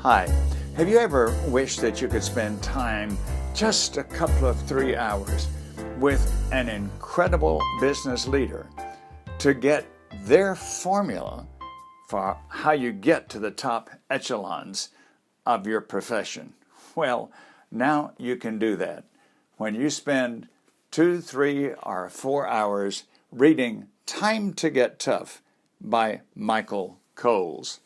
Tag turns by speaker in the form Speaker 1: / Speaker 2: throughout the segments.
Speaker 1: Hi, have you ever wished that you could spend time, just a couple of 3 hours, with an incredible business leader to get their formula for how you get to the top echelons of your profession? Well, now you can do that when you spend 2, 3, or 4 hours reading Time to Get Tough by Michael Coles.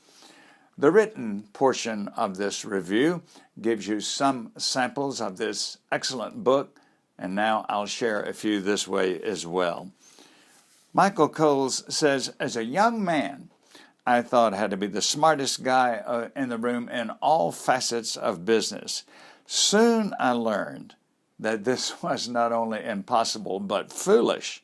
Speaker 1: The written portion of this review gives you some samples of this excellent book, and now I'll share a few this way as well. Michael Coles says, as a young man, I thought I had to be the smartest guy in the room in all facets of business. Soon I learned that this was not only impossible, but foolish.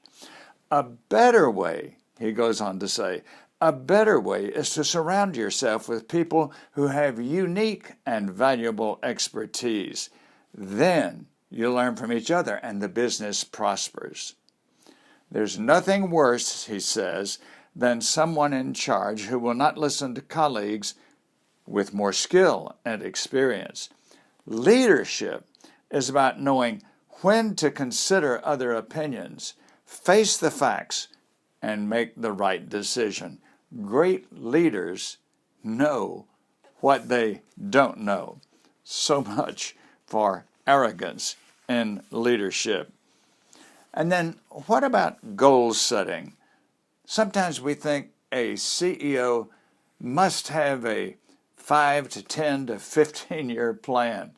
Speaker 1: A better way, he goes on to say, a better way is to surround yourself with people who have unique and valuable expertise. Then you learn from each other and the business prospers. There's nothing worse, he says, than someone in charge who will not listen to colleagues with more skill and experience. Leadership is about knowing when to consider other opinions, face the facts, and make the right decision. Great leaders know what they don't know. So much for arrogance in leadership. And then what about goal setting? Sometimes we think a CEO must have a 5 to 10 to 15-year plan.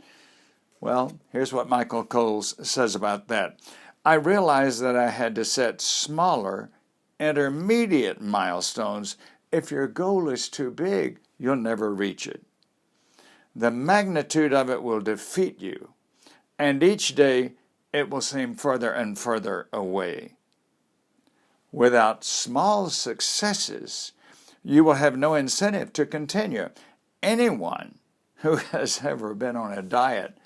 Speaker 1: Well, here's what Michael Coles says about that. I realized that I had to set smaller, intermediate milestones. If your goal is too big, you'll never reach it. The magnitude of it will defeat you, and each day it will seem further and further away. Without small successes, you will have no incentive to continue. Anyone who has ever been on a diet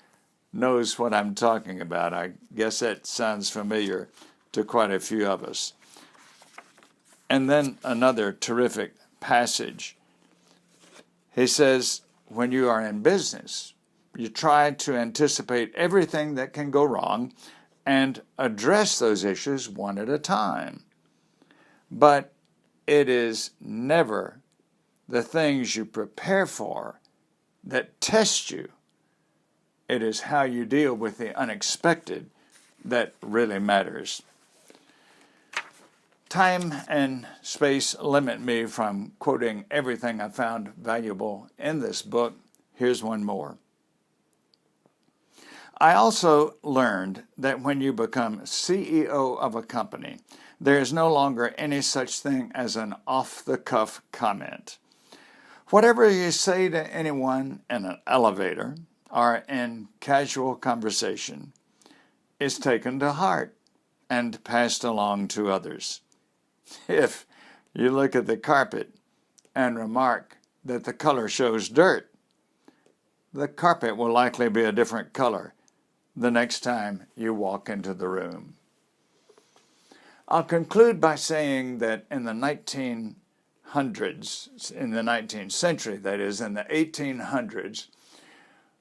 Speaker 1: knows what I'm talking about. I guess that sounds familiar to quite a few of us. And then another terrific passage. He says, when you are in business, you try to anticipate everything that can go wrong and address those issues one at a time. But it is never the things you prepare for that test you. It is how you deal with the unexpected that really matters. Time and space limit me from quoting everything I found valuable in this book. Here's one more. I also learned that when you become CEO of a company, there is no longer any such thing as an off-the-cuff comment. Whatever you say to anyone in an elevator or in casual conversation is taken to heart and passed along to others. If you look at the carpet and remark that the color shows dirt, the carpet will likely be a different color the next time you walk into the room. I'll conclude by saying that in the 1900s, in the 19th century, that is, in the 1800s,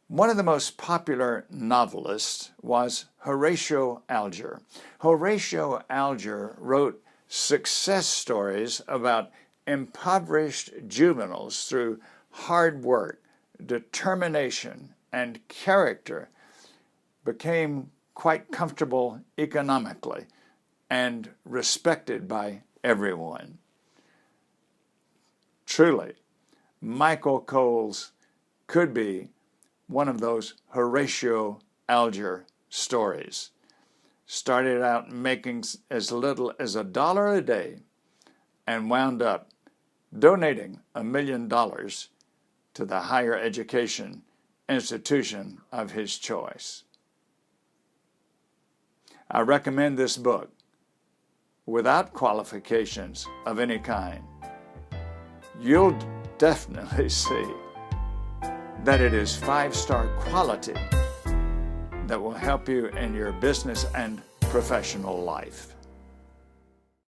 Speaker 1: one of the most popular novelists was Horatio Alger. Horatio Alger wrote success stories about impoverished juveniles through hard work, determination, and character became quite comfortable economically and respected by everyone. Truly, Michael Coles could be one of those Horatio Alger stories. Started out making as little as $1 a day and wound up donating $1 million to the higher education institution of his choice. I recommend this book without qualifications of any kind. You'll definitely see that it is 5-star quality that will help you in your business and professional life.